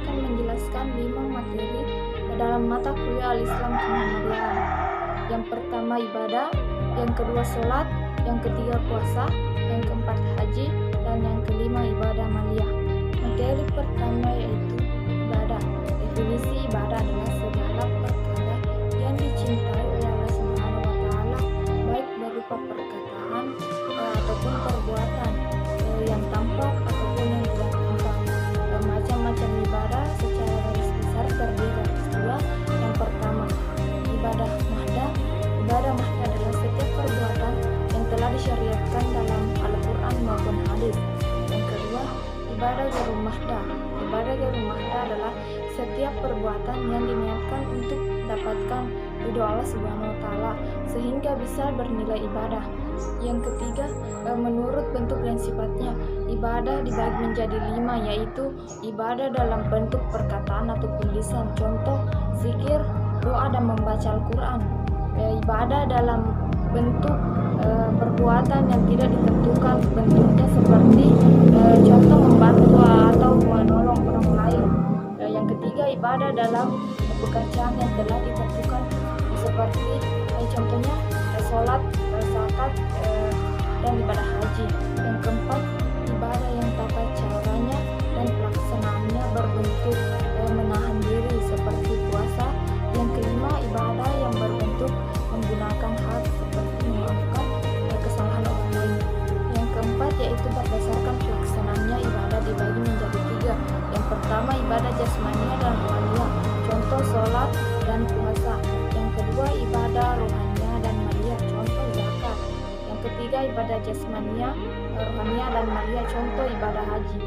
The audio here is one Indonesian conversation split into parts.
akan menjelaskan 5 materi dalam mata kuliah Al-Islam Kemuhammadiyaan. Yang pertama ibadah, yang kedua sholat, yang ketiga puasa, yang keempat haji, dan yang kelima ibadah maliyah. Materi pertama yaitu ibadah. Definisi ibadah adalah segala perkara yang dicintai oleh Allah Subhanahu wa Ta'ala, baik berupa perkataan ataupun perbuatan yang tampak ataupun yang tidak tampak. Macam-macam ibadah secara garis besar terdiri atas dua. Yang pertama, ibadah mahdah. Ibadah mahdah adalah setiap perbuatan yang telah disyariatkan dalam Al-Quran maupun hadis. Yang kedua, ibadah ghairul mahdah. Ibadah ghairul mahdah adalah setiap perbuatan yang diniatkan untuk mendapatkan ridho Allah Subhanahu wa Ta'ala sehingga bisa bernilai ibadah. Yang ketiga, menurut bentuk dan sifatnya, ibadah dibagi menjadi 5, yaitu ibadah dalam bentuk perkataan ataupun lisan, contoh zikir, doa, dan membaca Al-Quran. Ibadah dalam bentuk perbuatan yang tidak ditentukan bentuknya, seperti contoh membantu atau menolong orang lain. Yang ketiga, ibadah dalam pekerjaan yang telah ditentukan, seperti contohnya sholat, zakat, dan ibadah haji. Yang keempat, ibadah yang tata caranya dan pelaksanaannya berbentuk menahan diri, seperti puasa. Yang kelima, ibadah yang berbentuk menggunakan hak, seperti memaafkan kesalahan orang lain. Yang keempat yaitu berdasarkan pelaksanaannya, ibadah dibagi menjadi 3. Yang pertama, ibadah jasmania dan rohania, contoh sholat dan puasa. Yang kedua, ibadah rohania dan maliyah, contoh zakat. Yang ketiga, ibadah jasmania, rohania, dan maliyah, contoh ibadah haji.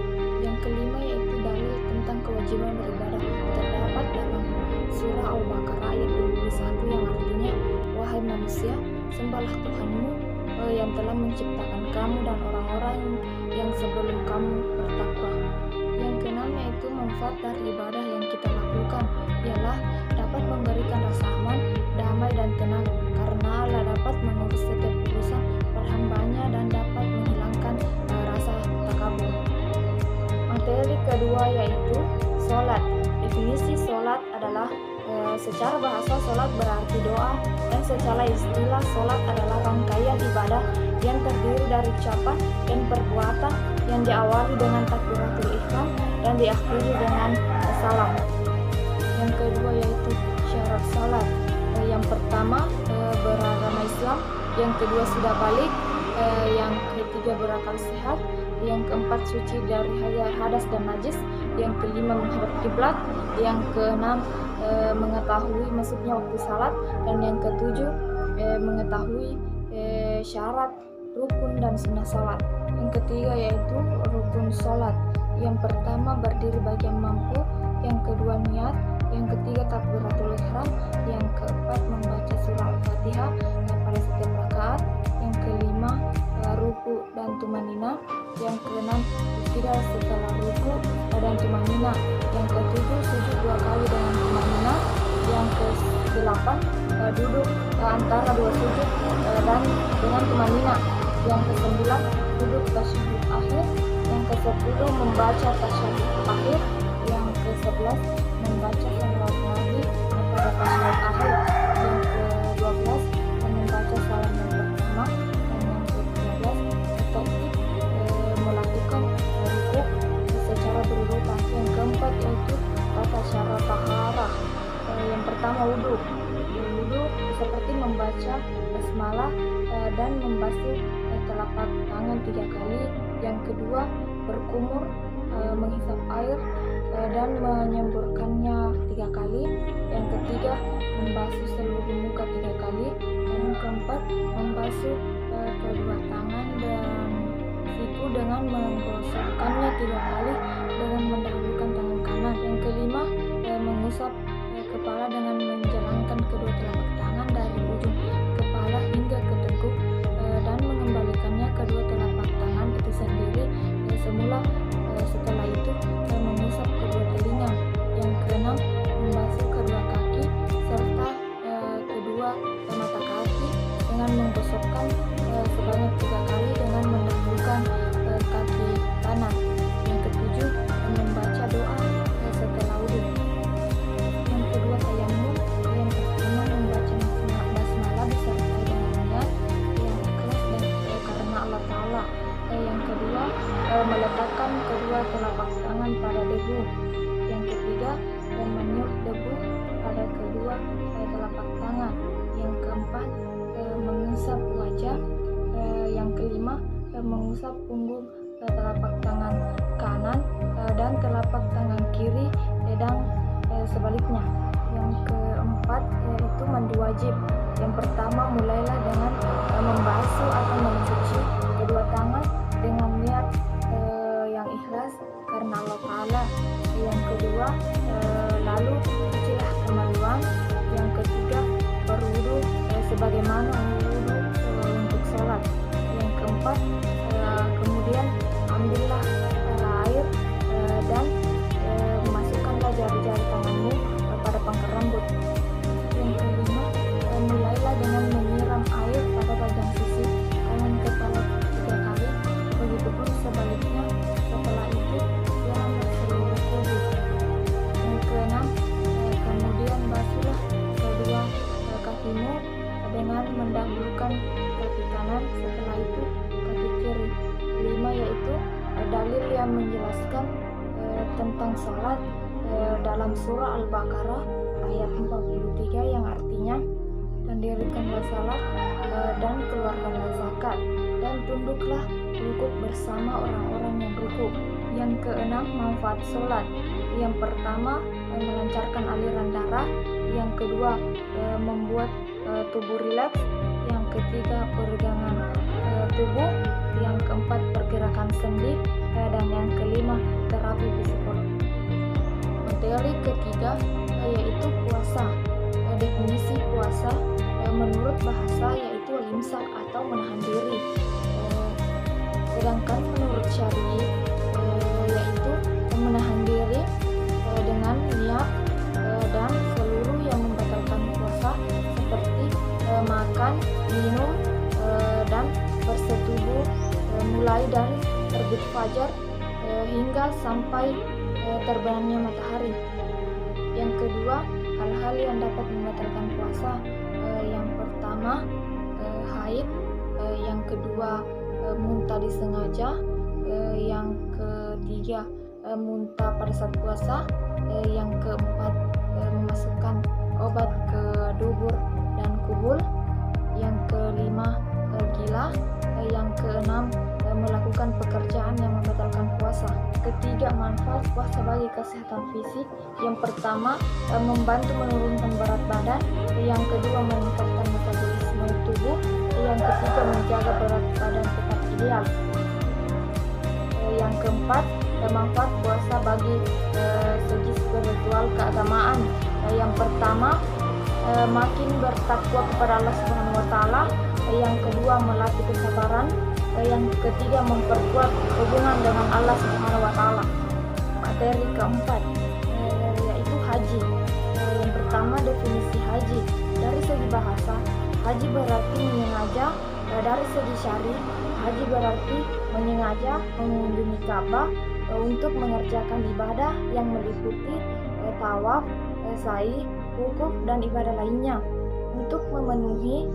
Yang kelima yaitu dalil tentang kewajiban beribadah, terdapat dalam surah Al-Baqarah ayat 21 yang artinya, wahai manusia, sembahlah Tuhanmu yang telah menciptakan kamu dan orang-orang yang sebelum kamu bertakwa. Yang keenam yaitu manfaat dari ibadah yang kita lakukan, ialah dapat memberikan rasa aman, damai, dan tenang, karena Allah dapat mengurus setiap urusan perhambanya dan dapat menghilangkan rasa takabur. Materi kedua yaitu sholat. Definisi sholat adalah secara bahasa sholat berarti doa, dan secara istilah sholat adalah rangkaian ibadah yang terdiri dari ucapan dan perbuatan yang diawali dengan takbiratul ihram dan diakhiri dengan salam. Yang kedua yaitu syarat sholat. Yang pertama beragama Islam, yang kedua sudah balik, yang ketiga berakal sehat, yang keempat suci dari hadas dan najis, yang kelima menghadap kiblat, yang keenam mengetahui masuknya waktu salat, dan yang ketujuh mengetahui syarat, rukun, dan sunnah salat. Yang ketiga yaitu rukun salat. Yang pertama berdiri bagi yang mampu, yang kedua niat, yang ketiga takbiratul ihram, yang keempat membaca surah Al-Fatihah pada setiap rakaat, yang kelima ruku dan tumanina, yang keenam istirahat setelah ruku dan tumanina, yang ketujuh sujud 2 kali dengan tumanina, yang ke-8 duduk antara 2 sujud dan dengan tumanina, yang ke-9 duduk tasyahud akhir, yang ke-10 membaca tasyahud akhir, yang ke-11 membaca salawat Nabi pada tasyahud akhir, yang ke-12 membaca salam yang pertama, dan yang ke-13 teknik melakukan rukuk secara berurutan. Yang keempat yaitu tata cara taharah. Yang pertama wudhu seperti membaca basmalah dan membasuh telapak tangan 3 kali. Yang kedua berkumur, menghisap air dan menyemburkannya 3 kali. Yang ketiga membasuh seluruh muka 3 kali. Dan yang keempat membasuh kedua tangan dan siku dengan menggosokkannya 3 kali dengan mendahulukan tangan kanan. Yang kelima mengusap kepala dengan menjalankan kedua telapak tangan dari ujung kepala hingga ke tengkuk dan mengembalikannya kedua telapak tangan itu sendiri semula. Setelah itu mengusap kedua telinga. Yang keenam membasuh kedua kaki serta kedua mata kaki dengan menggosokkan sebanyak 3 kali dengan mendahulukan kaki kanan. Yang ketujuh membaca doa setelah kedua telapak tangan, yang keempat mengusap wajah, yang kelima mengusap punggung telapak tangan kanan dan telapak tangan kiri dan sebaliknya. Yang keempat yaitu mandi wajib. Yang pertama, mulailah dengan membasuh atau mencuci kedua tangan dengan niat yang ikhlas karena Allah Ta'ala. Yang kedua, lalu cucilah kemaluan. Yang ketiga, berwudu sebagaimana wudu untuk sholat. Yang keempat, kemudian ambillah air dan masukkanlah jari-jari tanganmu pada pangkal rambut. Yang kelima, mulailah dengan menyiram air pada bagian sisi kanan kepala 3 kali, begitupun sebaliknya. Setelah itu siramlah seluruh tubuh. Yang keenam, kemudian basuhlah kedua kakimu dengan mendahulukan kaki kanan, setelah itu kaki kiri. Kelima yaitu dalil yang menjelaskan tentang sholat dalam surah Al-Baqarah ayat 43 yang artinya, dan dirikanlah salat dan keluarkanlah zakat dan tunduklah rukuk bersama orang-orang yang rukuk. Yang keenam, manfaat sholat. Yang pertama, melancarkan aliran darah. Yang kedua, membuat tubuh rileks. Yang ketiga, peregangan tubuh. Yang keempat, pergerakan sendi. Dan yang kelima, terapi psikologi. Materi ketiga yaitu puasa. Definisi puasa menurut bahasa yaitu imsak atau menahan diri. Sedangkan menurut syar'i yaitu menahan diri dengan niat dan seluruh yang membatalkan puasa seperti makan, minum dan bersetubuh mulai dari terbit fajar hingga sampai terbenamnya matahari. Yang kedua, hal-hal yang dapat membatalkan puasa. Yang pertama, haid. Yang kedua, muntah disengaja. Yang ketiga, muntah pada saat puasa. Yang keempat, memasukkan obat ke dubur dan kubul. Yang kelima, gila. Yang keenam, melakukan pekerjaan yang membatalkan puasa. Ketiga, manfaat puasa bagi kesehatan fisik. Yang pertama, membantu menurunkan berat badan. Yang kedua, meningkatkan metabolisme tubuh. Yang ketiga, menjaga berat badan tetap ideal. Yang keempat, manfaat puasa bagi segi spiritual keagamaan. Yang pertama, makin bertakwa kepada Allah Subhanahu wa Ta'ala. Yang kedua, melatih kesabaran. Yang ketiga, memperkuat hubungan dengan Allah Subhanahu wa Ta'ala. Materi keempat yaitu haji. Yang pertama, definisi haji. Dari segi bahasa, haji berarti menyengaja. Dari segi syar'i, haji berarti menyengaja mengunjungi Ka'bah untuk mengerjakan ibadah yang meliputi tawaf, sa'i, wukuf dan ibadah lainnya untuk memenuhi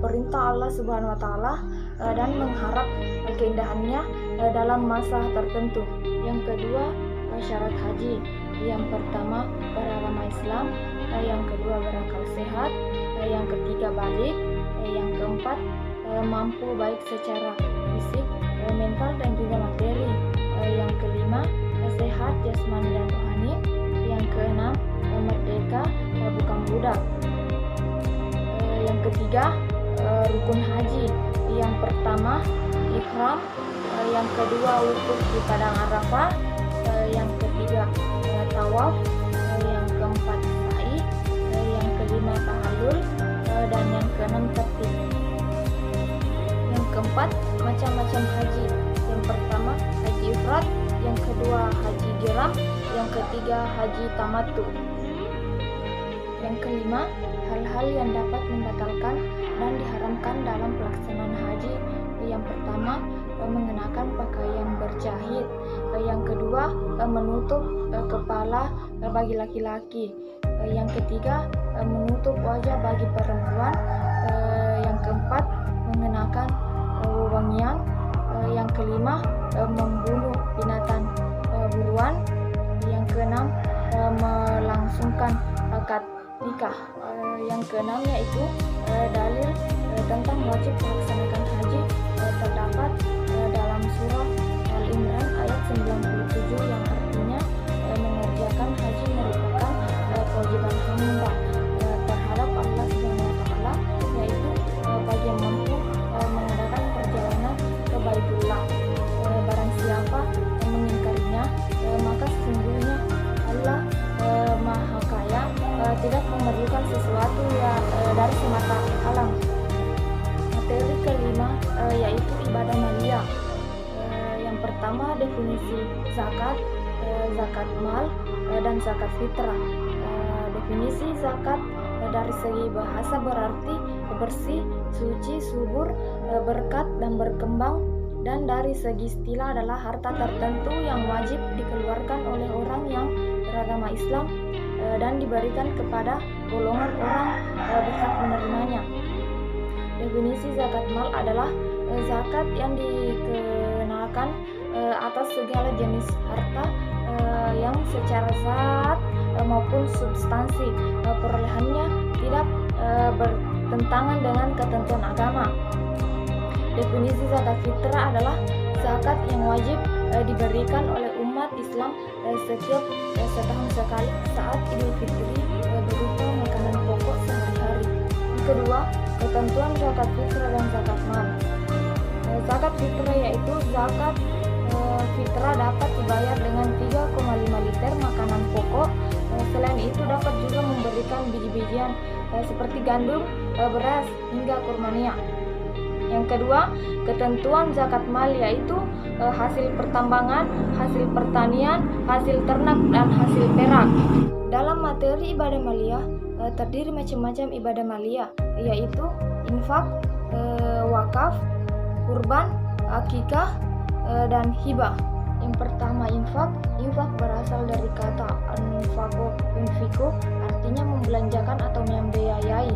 perintah Allah Subhanahu wa Ta'ala dan mengharap keindahannya dalam masa tertentu. Yang kedua, syarat haji. Yang pertama, beragama Islam. Yang kedua, berakal sehat. Yang ketiga, balik. Yang keempat, mampu baik secara fisik, mental dan juga materi. Yang kelima, sehat jasmani dan rohani. Yang keenam, merdeka, bukan budak. Yang ketiga, rukun haji. Yang pertama, ihram. Yang kedua, wukuf di padang Arafah. Yang ketiga, tawaf. Yang keempat, sa'i. Yang kelima, tahallul. Dan yang keenam, tertib. Yang keempat, macam-macam haji. Yang pertama, haji ifrad. Yang kedua, haji kiram. Yang ketiga, haji tamattu. Yang kelima, hal-hal yang dapat membatalkan dan diharamkan dalam pelaksanaan haji. Yang pertama, mengenakan pakaian berjahit. Yang kedua, menutup kepala bagi laki-laki. Yang ketiga, menutup wajah bagi perempuan. Yang keempat, mengenakan wewangian. Yang kelima, membunuh binatang buruan. Yang keenam, melangsungkan akad nikah. Yang keenam yaitu dalil tentang wajib melaksanakan haji terdapat dalam surah Al-Imran ayat 97 yang artinya mengerjakan haji merupakan kewajiban hamba terhadap Allah Subhanahu wa taala, yaitu bagi yang mampu mengadakan perjalanan ke Baitullah. Barang siapa yang mengingkarinya, maka sesungguhnya Allah Maha Kaya, tidak memerlukan sesuatu dari semata alam. Materi kelima yaitu ibadah maliyah. Yang pertama definisi zakat, zakat mal dan zakat fitrah. Definisi zakat dari segi bahasa berarti bersih, suci, subur, berkat dan berkembang, dan dari segi istilah adalah harta tertentu yang wajib dikeluarkan oleh orang yang beragama Islam dan diberikan kepada golongan orang berhak menerimanya. Definisi zakat mal adalah zakat yang dikenakan atas segala jenis harta yang secara zat maupun substansi perolehannya tidak bertentangan dengan ketentuan agama. Definisi zakat fitrah adalah zakat yang wajib diberikan oleh umat Islam setiap setahun sekali saat Idul Fitri berupa makanan pokok sehari-hari. Yang kedua, ketentuan zakat fitrah dan zakat mal. Zakat fitrah yaitu zakat fitrah dapat dibayar dengan 3,5 liter makanan pokok. Selain itu dapat juga memberikan biji-bijian seperti gandum, beras, hingga kurmania. Yang kedua, ketentuan zakat mal yaitu hasil pertambangan, hasil pertanian, hasil ternak, dan hasil perak. Dalam materi ibadah maliyah terdiri macam-macam ibadah maliyah, yaitu infak, wakaf, kurban, akikah, dan hibah. Yang pertama infak. Infak berasal dari kata anfaqo yunfiqu, artinya membelanjakan atau membiayai.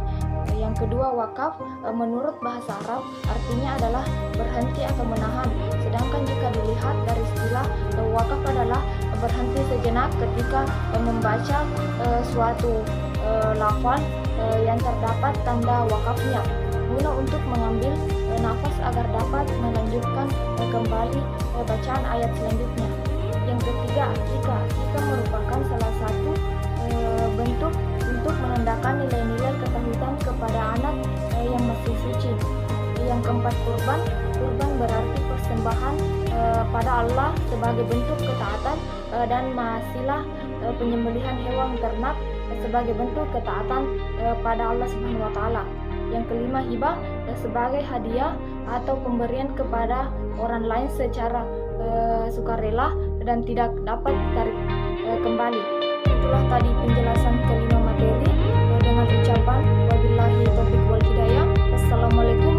Yang kedua wakaf, menurut bahasa Arab artinya adalah berhenti atau menahan. Sedangkan jika dilihat dari istilah, wakaf adalah berhenti sejenak ketika membaca suatu lafaz yang terdapat tanda wakafnya, guna untuk mengambil nafas agar dapat melanjutkan kembali bacaan ayat selanjutnya. Yang ketiga akikah. Akikah merupakan salah satu bentuk untuk menandakan nilai-nilai ketauhidan kepada anak yang masih suci. Yang keempat kurban. Kurban berarti persembahan pada Allah sebagai bentuk ketaatan dan masilah penyembelihan hewan ternak sebagai bentuk ketaatan pada Allah Subhanahu wa taala. Yang kelima hibah, sebagai hadiah atau pemberian kepada orang lain secara sukarela dan tidak dapat ditarik kembali. Itulah tadi penjelasan kelima materi dengan ucapan wabillahi taufiq wal hidayah. Wassalamualaikum